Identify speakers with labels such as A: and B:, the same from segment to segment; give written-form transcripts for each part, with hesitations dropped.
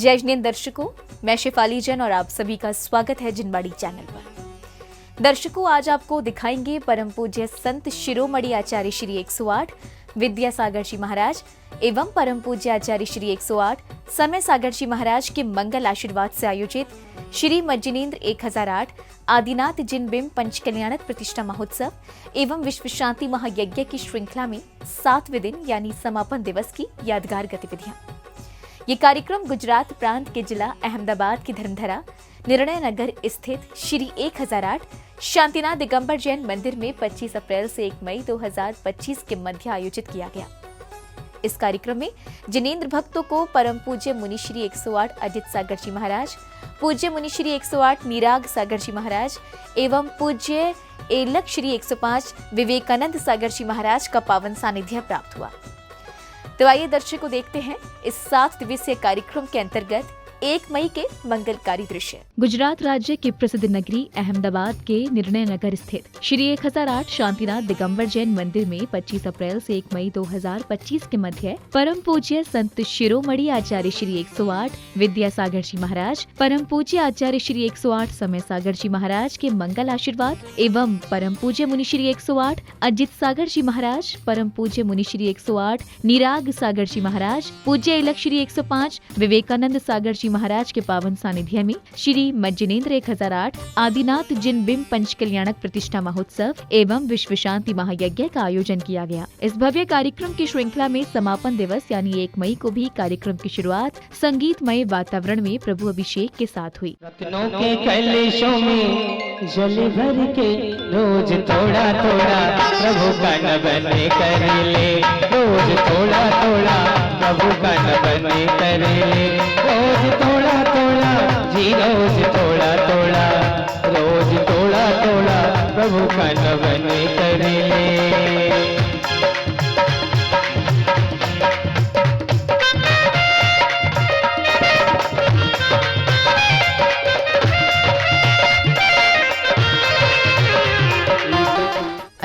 A: जय जिनेंद्र दर्शकों, मैं शेफाली जैन और आप सभी का स्वागत है जिनवाड़ी चैनल पर। दर्शकों, आज आपको दिखाएंगे परम पूज्य संत शिरोमणि आचार्य श्री 108 विद्यासागर जी महाराज एवं परम पूज्य आचार्य श्री 108 समय सागर जी महाराज के मंगल आशीर्वाद से आयोजित श्री मज्जिनेन्द्र 1008 आदिनाथ जिन बिंब पंच कल्याणक प्रतिष्ठा महोत्सव एवं विश्व शांति महायज्ञ की श्रृंखला में 7वें दिन यानी समापन दिवस की यादगार गतिविधियां। ये कार्यक्रम गुजरात प्रांत के जिला अहमदाबाद की धर्मधरा निर्णय नगर स्थित श्री 1008 शांतिनाथ दिगंबर जैन मंदिर में 25 अप्रैल से 1 मई 2025 के मध्य आयोजित किया गया। इस कार्यक्रम में जिनेंद्र भक्तों को परम पूज्य मुनि श्री 108 अजित सागर जी महाराज, पूज्य मुनि श्री 108 निराग सागर जी महाराज एवं पूज्य एलक श्री 105 विवेकानंद सागर जी महाराज का पावन सानिध्य प्राप्त हुआ। तो आइए दर्शकों देखते हैं इस 7 दिवसीय कार्यक्रम के अंतर्गत 1 मई के मंगलकारी दृश्य। गुजरात राज्य की प्रसिद्ध नगरी अहमदाबाद के निर्णय नगर स्थित श्री 1008 शांतिनाथ दिगंबर जैन मंदिर में 25 अप्रैल से 1 मई 2025 के मध्य परम पूज्य संत शिरोमणि आचार्य श्री 108 विद्यासागर जी महाराज, परम पूज्य आचार्य श्री 108 समय सागर जी महाराज के मंगल आशीर्वाद एवं परम पूज्य मुनि श्री 108 अजित सागर जी महाराज, परम पूज्य मुनि श्री 108 निराग सागर जी महाराज, पूज्य इलक श्री 105 विवेकानंद सागर जी महाराज के पावन सानिध्य में श्री मज्जिनेन्द्र 1008 आदिनाथ जिन बिंब पंच कल्याणक प्रतिष्ठा महोत्सव एवं विश्व शांति महायज्ञ का आयोजन किया गया। इस भव्य कार्यक्रम की श्रृंखला में समापन दिवस यानी 1 मई को भी कार्यक्रम की शुरुआत संगीतमय वातावरण में प्रभु अभिषेक के साथ हुई।
B: रत्नों के कलशों में जल भर के रोज थोड़ा थोड़ा प्रभु का नमन कर ले, रोज थोड़ा थोड़ा प्रभु का नमन कर ले, रोज थोड़ा थोड़ा जी, रोज थोड़ा थोड़ा, रोज थोड़ा थोड़ा प्रभु का नमन कर ले।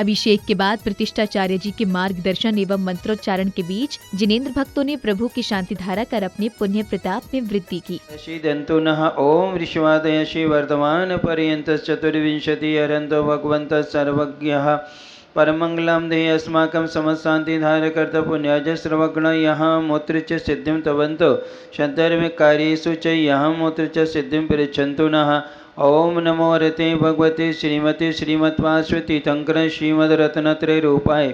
A: अभिषेक के बाद प्रतिष्ठाचार्य जी के मार्गदर्शन एवं मंत्रोच्चारण के बीच जिनेंद्र भक्तों ने प्रभु की शांति धारा कर अपने पुण्य प्रताप में वृद्धि की।
C: श्री दंतो नः ओम ऋषवादय श्री वर्तमान पर्यंत चतुर्विंशति अरंतो भगवंत सर्वज्ञः परमंगलम देहि अस्माकं समशांति धारकर्त पुण्याज सर्वगुण यहाँ मूत्र च सिद्धिं तवंतो शतर्म कार्येषु च यहाँ मूत्र च सिद्धिं पृच्छन्तु नः। ओम नमो रते भगवते श्रीमते श्रीमत्वाश्वती तंकर श्रीमद रत्नत्रय रूपाय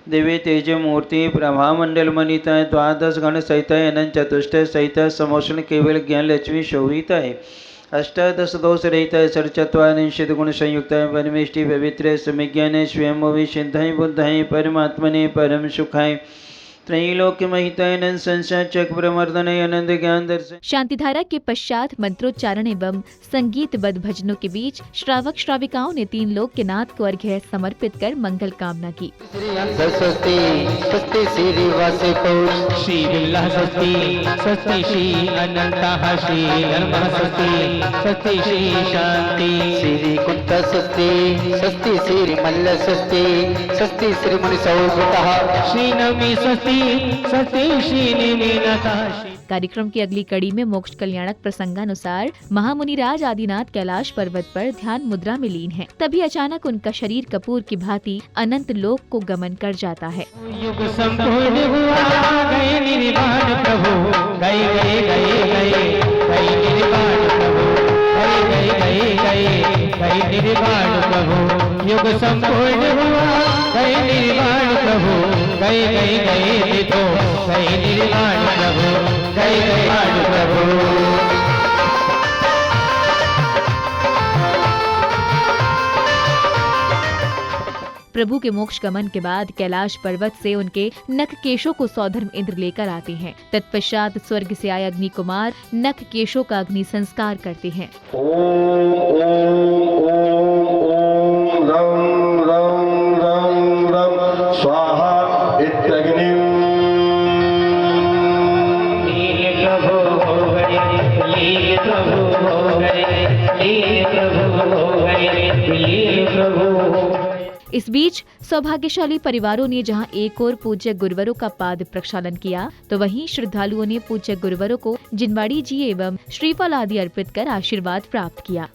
C: देवी तेज मूर्ति प्रभामंडल मनिताय द्वादश गण सहिताय अनंत चतुष्ट सहिताय समोषण केवल ज्ञान लक्ष्मी शोभिताय अष्टादश दोष रहिताय षट्चत्वारिंशत् गुण संयुक्ताय परमेष्टि पवित्र समिज्ञान स्वयं सिद्धाय बुद्धाय परमात्मने परम सुखाय त्रैलोक्य महितानंद संसार चक्र प्रमर्दनय आनंद ज्ञान दर्शन।
A: शांतिधारा के पश्चात मंत्रोच्चारण एवं संगीतबद्ध भजनों के बीच श्रावक श्राविकाओं ने 3 लोक के नाथ को अर्घ्य समर्पित कर मंगल कामना की।
B: सरस्वती स्वस्ति श्री वासिको श्री बिल्ला स्वस्ति स्वस्ति श्री अनंता श्री धर्म स्वस्ति स्वस्ति श्री शांति श्री कुंत स्वस्ति स्वस्ति श्री मल्ल स्वस्ति स्वस्ति श्री मुनि सौभृतः श्री नमी स्वस्ति स्वस्ति श्री निमीनता।
A: कार्यक्रम की अगली कड़ी में मोक्ष कल्याणक प्रसंगानुसार महामुनिराज आदिनाथ कैलाश पर्वत पर ध्यान मुद्रा में लीन हैं। तभी अचानक उनका शरीर कपूर की भांति अनंत लोक को गमन कर जाता है।
B: युग संपूर्ण हुआ गए निर्वाण प्रभु, गए गए गए गए गए निर्वाण प्रभु, गए गए गए गए गए निर्वाण प्रभु। युग संपूर्ण हुआ गए निर्वाण प्रभु, गए गए गए तो गए निर्वाण प्रभु, गए निर्वाण प्रभु।
A: प्रभु के मोक्ष गमन के बाद कैलाश पर्वत से उनके नख केशों को सौधर्म इंद्र लेकर आते हैं। तत्पश्चात स्वर्ग से आए अग्नि कुमार नख केशों का अग्नि संस्कार करते हैं।
D: ओम ओम ओम रम रम रम रम स्वाहा इत्यग्निं
B: लील प्रभु हो गए, लील प्रभु हो गए, लील प्रभु हो गए, लील प्रभु।
A: इस बीच सौभाग्यशाली परिवारों ने जहां एक और पूज्य गुरुवरों का पाद प्रक्षालन किया, तो वहीं श्रद्धालुओं ने पूज्य गुरुवरों को जिनवाड़ी जी एवं श्रीफल आदि अर्पित कर आशीर्वाद प्राप्त किया।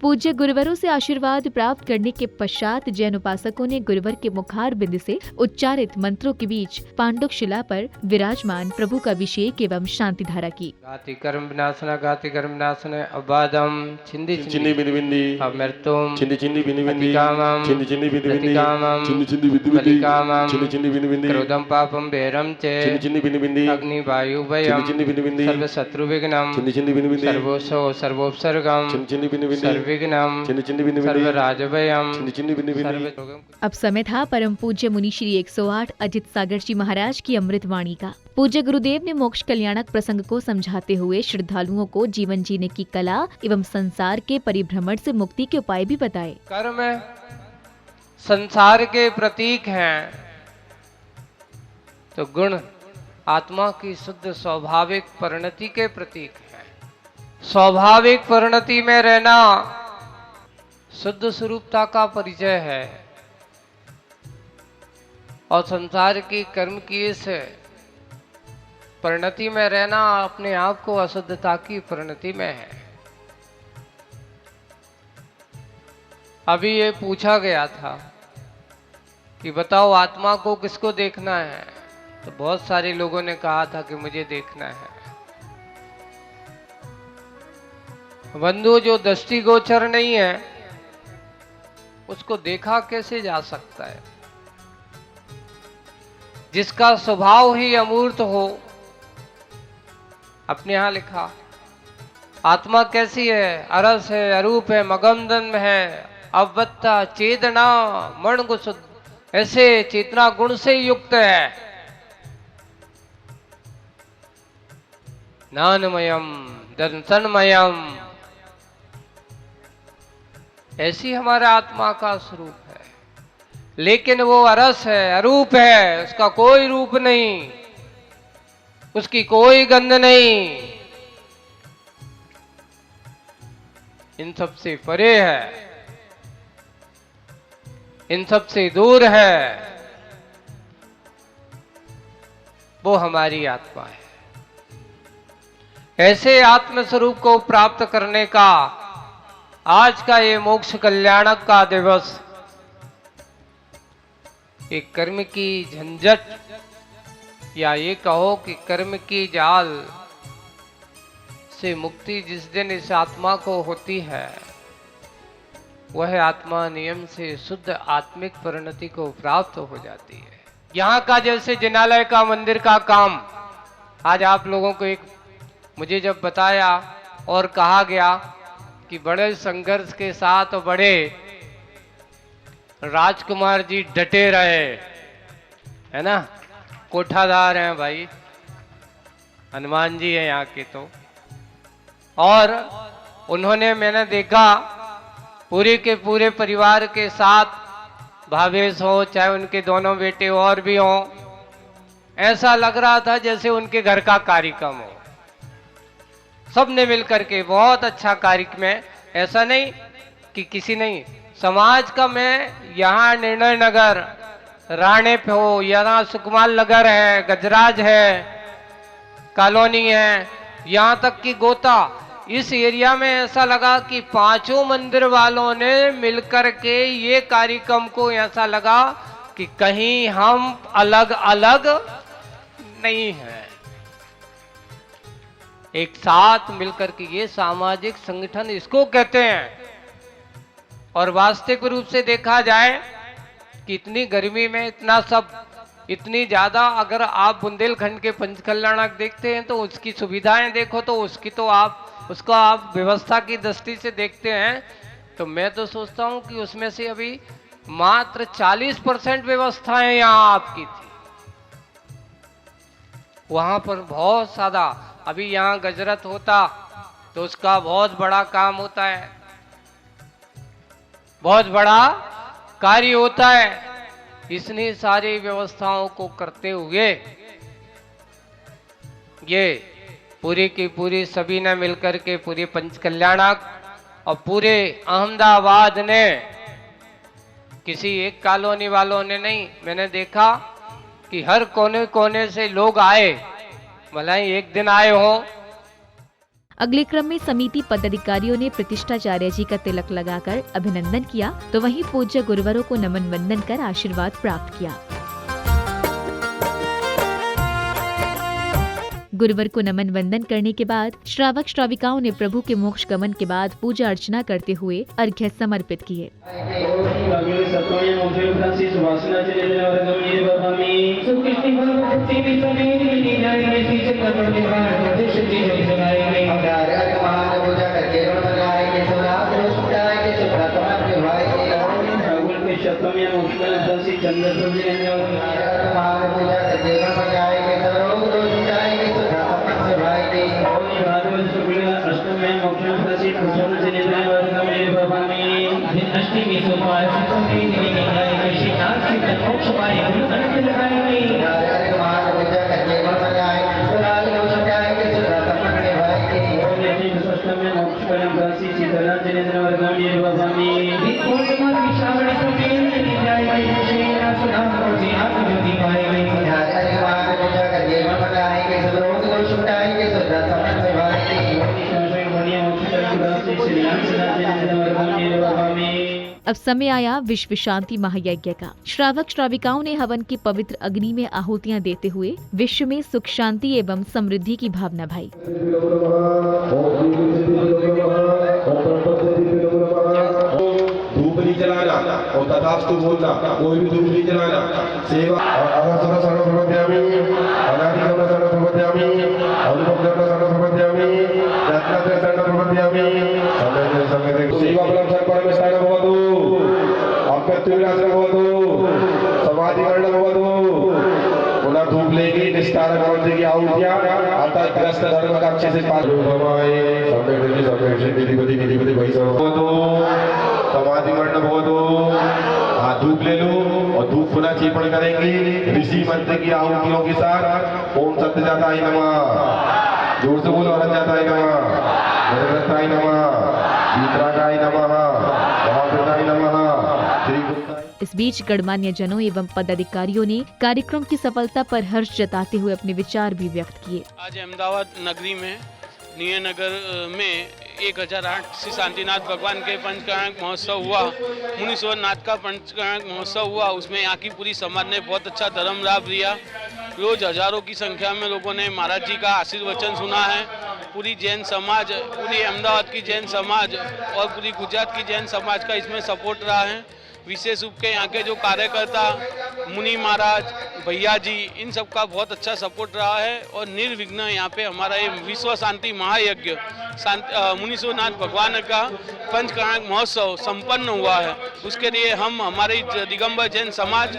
A: पूज्य गुरुवरों से आशीर्वाद प्राप्त करने के पश्चात जैन उपासकों ने गुरुवर के मुखार बिंद से उच्चारित मंत्रों के बीच पांडुक शिला पर विराजमान प्रभु का अभिषेक एवं शांति धारा की।
E: गाति कर्म विनाशन अबादम छिंदी
D: चिन्नी बिनी बिंदी
E: अमृतम
D: चिन्नी चिन्नी बिनी बिंदी
E: कामम
D: चिन्नी चिन्नी बिनी बिंदी
E: कामम
D: चिन्नी चिन्नी बिनी बिंदी
E: बलिकामम
D: चिन्नी चिन्नी बिनी बिंदी
E: क्रोधम पापम बेरम चे
D: चिन्नी चिन्नी बिनी बिंदी
E: अग्नि वायु वयम
D: चिन्नी चिन्नी बिनी बिंदी
E: सर्व शत्रु विघ्नम
D: चिन्नी चिन्नी बिनी बिंदी
E: सर्वोसो सर्वोपसर्गम
D: चिन्नी चिन्नी बिनी बिंदी
E: सर्वविघ्नम
D: चिन्नी चिन्नी बिनी बिंदी
E: सर्व राजवयम
D: चिन्नी चिन्नी बिनी बिंदी
E: सर्व
A: अब समय था परम पूज्य मुनि श्री 108 अजित सागर जी महाराज की अमृत वाणी का। पूज्य गुरुदेव ने मोक्ष कल्याणक प्रसंग को समझाते हुए श्रद्धालुओं को जीवन जीने की कला एवं संसार के परिभ्रमण से मुक्ति के उपाय भी बताए।
E: कर्म संसार के प्रतीक हैं, तो गुण आत्मा की शुद्ध स्वाभाविक परिणति के प्रतीक हैं। स्वाभाविक परिणति में रहना शुद्ध स्वरूपता का परिचय है, और संसार की कर्म की इस परिणति में रहना अपने आप को अशुद्धता की परिणति में है। अभी ये पूछा गया था कि बताओ आत्मा को किसको देखना है, तो बहुत सारे लोगों ने कहा था कि मुझे देखना है। बंधु, जो दृष्टिगोचर नहीं है उसको देखा कैसे जा सकता है? जिसका स्वभाव ही अमूर्त हो। अपने यहां लिखा आत्मा कैसी है? अरस है, अरूप है, मगमदन है, अवत्ता चेतना मण गुसुद, ऐसे चेतना गुण से युक्त है। ज्ञानमयम दर्शनमयम, ऐसी हमारा आत्मा का स्वरूप है। लेकिन वो अरस है, अरूप है, उसका कोई रूप नहीं, उसकी कोई गंध नहीं, इन सब से परे है, इन सब से दूर है। वो हमारी आत्मा है। ऐसे आत्म स्वरूप को प्राप्त करने का आज का ये मोक्ष कल्याणक का दिवस एक कर्म की झंझट, या ये कहो कि कर्म की जाल से मुक्ति जिस दिन इस आत्मा को होती है, वह आत्मा नियम से शुद्ध आत्मिक परिणति को प्राप्त हो जाती है। यहाँ का जैसे जिनालय का मंदिर का काम आज आप लोगों को एक मुझे जब बताया और कहा गया कि बड़े संघर्ष के साथ बड़े राजकुमार जी डटे रहे, है ना, कोठादार हैं भाई, हनुमान जी हैं यहाँ के तो, और उन्होंने, मैंने देखा पूरे के पूरे परिवार के साथ, भावेश हो चाहे उनके दोनों बेटे और भी हों, ऐसा लग रहा था जैसे उनके घर का कार्यक्रम हो। सबने मिलकर के बहुत अच्छा कार्यक्रम है। ऐसा नहीं कि किसी नहीं, समाज का, मैं यहाँ निर्णय नगर राणे पे हो, यहाँ सुकमाल नगर है, गजराज है, कॉलोनी है, यहाँ तक कि गोता, इस एरिया में ऐसा लगा कि पांचों मंदिर वालों ने मिलकर के ये कार्यक्रम को, ऐसा लगा कि कहीं हम अलग अलग नहीं हैं, एक साथ मिलकर के ये सामाजिक संगठन इसको कहते हैं। और वास्तविक रूप से देखा जाए कि इतनी गर्मी में इतना सब, इतनी ज्यादा, अगर आप बुंदेलखंड के पंचकल्याणक देखते हैं तो उसकी सुविधाएं देखो, तो उसकी तो आप उसको आप व्यवस्था की दृष्टि से देखते हैं, तो मैं तो सोचता हूं कि उसमें से अभी मात्र 40% व्यवस्थाएं यहाँ आपकी थी। वहां पर बहुत ज्यादा, अभी यहाँ गजरत होता तो उसका बहुत बड़ा काम होता है, बहुत बड़ा कार्य होता है, इतनी सारी व्यवस्थाओं को करते हुए ये पूरी की पूरी सभी ने मिलकर के पूरी पंचकल्याणक और पूरे अहमदाबाद ने, किसी एक कॉलोनी वालों ने नहीं, मैंने देखा कि हर कोने कोने से लोग आए, भला ही एक दिन आए हो।
A: अगले क्रम में समिति पदाधिकारियों ने प्रतिष्ठाचार्य जी का तिलक लगाकर अभिनंदन किया, तो वहीं पूज्य गुरुवरों को नमन वंदन कर आशीर्वाद प्राप्त किया। गुरुवर को नमन वंदन करने के बाद श्रावक श्राविकाओं ने प्रभु के मोक्ष गमन के बाद पूजा अर्चना करते हुए अर्घ्य समर्पित किए। अब समय आया विश्व शांति महायज्ञ का। श्रावक श्राविकाओं ने हवन की पवित्र अग्नि में आहुतियां देते हुए विश्व में सुख शांति एवं समृद्धि की भावना भाई।
F: धूप नहीं जलाना और तथास्तु बोलना, कोई भी धूप नहीं जलाना। सेवा समाधिकरण पुनः धूप लेगी, निस्तार की आहुतियां अर्थात ग्रस्त धर्म का अच्छे से समाधिकरण हाँ धूप ले लो और धूप पुनः चीपण करेंगे ऋषि मंत्र की आहुतियों के साथ। ओम सत्य जाता ही नमः, जोर से बोलो, अरत जाता ही नमः, ही नमः, वीतरागाय नमः, महाप्रदाय नमः।
A: इस बीच गणमान्य जनों एवं पदाधिकारियों ने कार्यक्रम की सफलता पर हर्ष जताते हुए अपने विचार भी व्यक्त किए।
G: आज अहमदाबाद नगरी में निय नगर में 1008 श्री शांतिनाथ भगवान के पंचकर्णक महोत्सव हुआ, मुनीश्वर नाथ का पंचकर्णक महोत्सव हुआ। उसमें यहाँ की पूरी समाज ने बहुत अच्छा धर्म लाभ लिया। रोज हजारों की संख्या में लोगों ने महाराज जी का आशीर्वचन सुना है। पूरी जैन समाज, पूरी अहमदाबाद की जैन समाज और पूरी गुजरात की जैन समाज का इसमें सपोर्ट रहा है। विशेष रूप के यहाँ के जो कार्यकर्ता मुनि महाराज, भैया जी, इन सब का बहुत अच्छा सपोर्ट रहा है और निर्विघ्न यहाँ पे हमारा ये विश्व शांति महायज्ञ मुनीश्वरनाथ भगवान का पंचकर्णक महोत्सव संपन्न हुआ है। उसके लिए हम हमारी दिगंबर जैन समाज,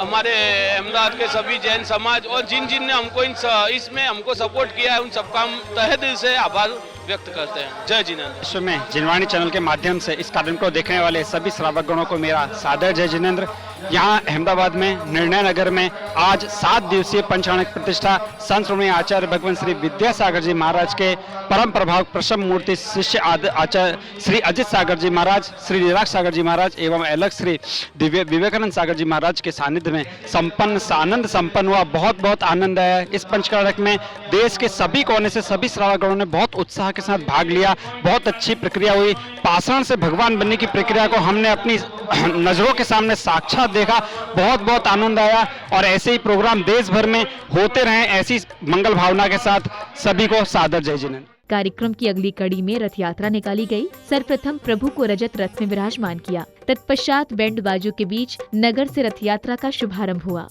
G: हमारे अहमदाबाद के सभी जैन समाज और जिन जिन ने हमको इसमें हमको सपोर्ट किया है उन सबका हम तहे दिल से आभार व्यक्त करते हैं। जय जिनेंद्र।
H: विश्व में जिनवाणी चैनल के माध्यम से इस कार्यक्रम को देखने वाले सभी श्रावक गणों को मेरा सादर जय जिनेंद्र। यहाँ अहमदाबाद में निर्णय नगर में आज 7 दिवसीय पंचकर्णक प्रतिष्ठा संत श्रोमणी आचार्य भगवान श्री विद्यासागर जी महाराज के परम प्रभाव प्रसम मूर्ति शिष्य आचार्य श्री अजित सागर जी महाराज, श्री निराग सागर जी महाराज एवं अलग श्री विवेकानंद सागर जी महाराज के सानिध्य में आनंद संपन्न हुआ। बहुत बहुत आनंद आया। इस पंचकर्णक में देश के सभी कोने से सभी श्रावक गणों ने बहुत उत्साह के साथ भाग लिया। बहुत अच्छी प्रक्रिया हुई। पाषाण से भगवान बनने की प्रक्रिया को हमने अपनी नजरों के सामने साक्षात देखा। बहुत बहुत आनंद आया और ऐसे ही प्रोग्राम देश भर में होते रहें। ऐसी मंगल भावना के साथ सभी को सादर जय जिनेंद्र।
A: कार्यक्रम की अगली कड़ी में रथ यात्रा निकाली गई। सर्वप्रथम प्रभु को रजत रथ में विराजमान किया। तत्पश्चात बैंड बाजों के बीच नगर से रथ यात्रा का शुभारंभ हुआ।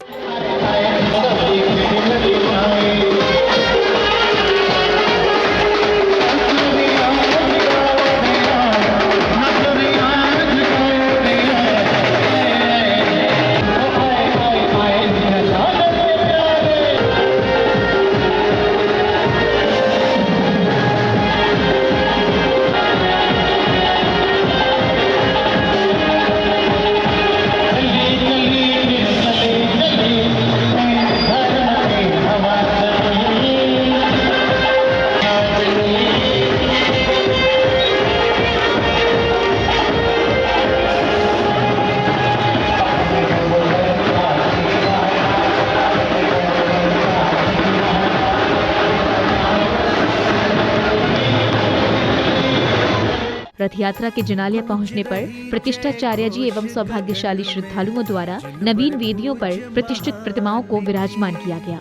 A: रथ यात्रा के जिनालिया पहुंचने पर प्रतिष्ठाचार्य जी एवं सौभाग्यशाली श्रद्धालुओं द्वारा नवीन वेदियों पर प्रतिष्ठित प्रतिमाओं को विराजमान किया गया।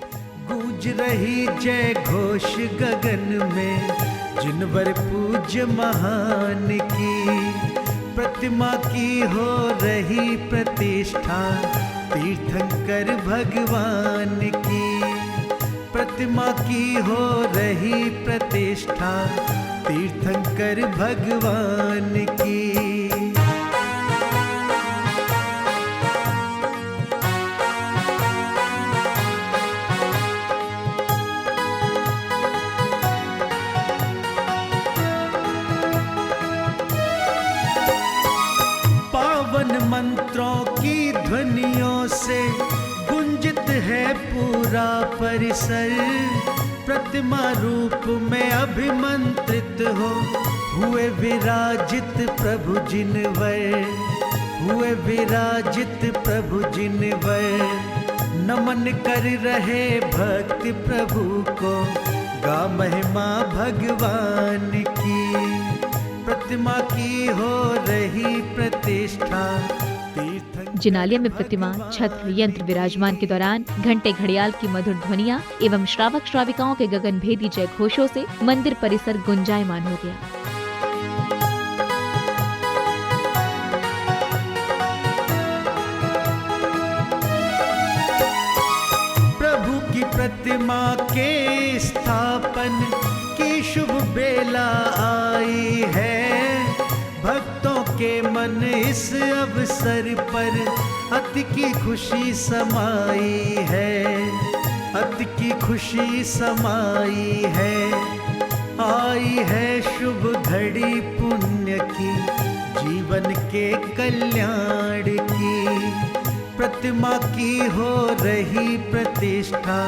I: गूंज रही जय घोष गगन में, जिनवर पूज्य महान की प्रतिमा की हो रही प्रतिष्ठा, तीर्थंकर भगवान की प्रतिमा की हो रही प्रतिष्ठा, तीर्थंकर भगवान की। पावन मंत्रों की ध्वनियों से गुंजित है पूरा परिसर, प्रतिमा रूप में अभिमंत्रित हो हुए विराजित प्रभु जिनवर, हुए विराजित प्रभु जिनवर। नमन कर रहे भक्त प्रभु को, गा महिमा भगवान की प्रतिमा की हो रही प्रतिष्ठा।
A: जिनालिया में प्रतिमा, छत्र, यंत्र विराजमान के दौरान घंटे घड़ियाल की मधुर ध्वनियां एवं श्रावक श्राविकाओं के गगनभेदी जय घोषों से मंदिर परिसर गुंजायमान हो गया।
I: प्रभु की प्रतिमा के स्थापन की शुभ बेला आई है, भक्तों के मन इस अवसर पर अति की खुशी समाई है, अति की खुशी समाई है। आई है शुभ घड़ी पुण्य की, जीवन के कल्याण की प्रतिमा की हो रही प्रतिष्ठा,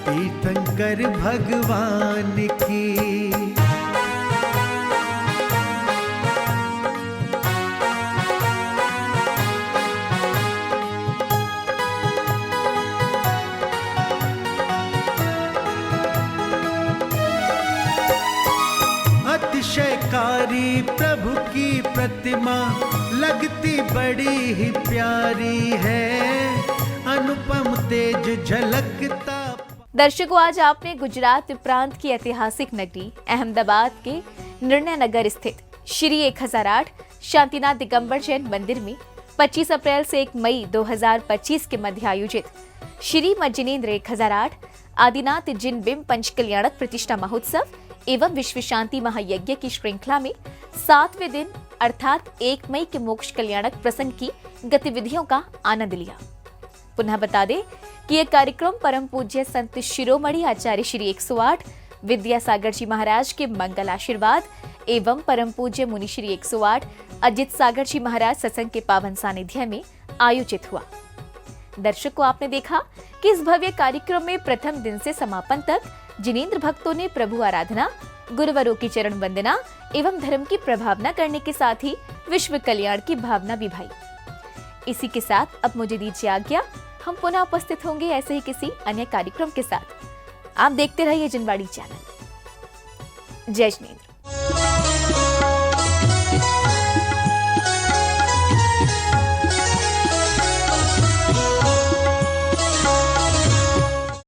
I: तीर्थंकर भगवान की। अतिशयकारी प्रभु की प्रतिमा लगती बड़ी ही प्यारी है, अनुपम तेज झलकता।
A: दर्शकों, आज आपने गुजरात प्रांत की ऐतिहासिक नगरी अहमदाबाद के निर्णय नगर स्थित श्री 1008 शांतिनाथ दिगंबर जैन मंदिर में 25 अप्रैल से 1 मई 2025 के मध्य आयोजित श्री मज्जनेन्द्र 1008 आदिनाथ जिन बिंब पंच कल्याणक प्रतिष्ठा महोत्सव एवं विश्व शांति महायज्ञ की श्रृंखला में 7वें दिन अर्थात 1 मई के मोक्ष कल्याणक प्रसंग की गतिविधियों का आनंद लिया। पुनः बता दें कि यह कार्यक्रम परम पूज्य संत शिरोमणि आचार्य श्री 108 विद्यासागर जी महाराज के मंगल आशीर्वाद एवं परम पूज्य मुनि श्री 108 अजित सागर जी महाराज सत्संग के पावन सानिध्य में आयोजित हुआ। दर्शकों, आपने देखा कि इस भव्य कार्यक्रम में प्रथम दिन से समापन तक जिनेंद्र भक्तों ने प्रभु आराधना, गुरुवरों की चरण वंदना एवं धर्म की प्रभावना करने के साथ ही विश्व कल्याण की भावना भी भाई। इसी के साथ अब मुझे दीजिए आज्ञा, हम पुनः उपस्थित होंगे ऐसे ही किसी अन्य कार्यक्रम के साथ। आप देखते रहिए जिनवाड़ी चैनल। जय जिनेंद्र।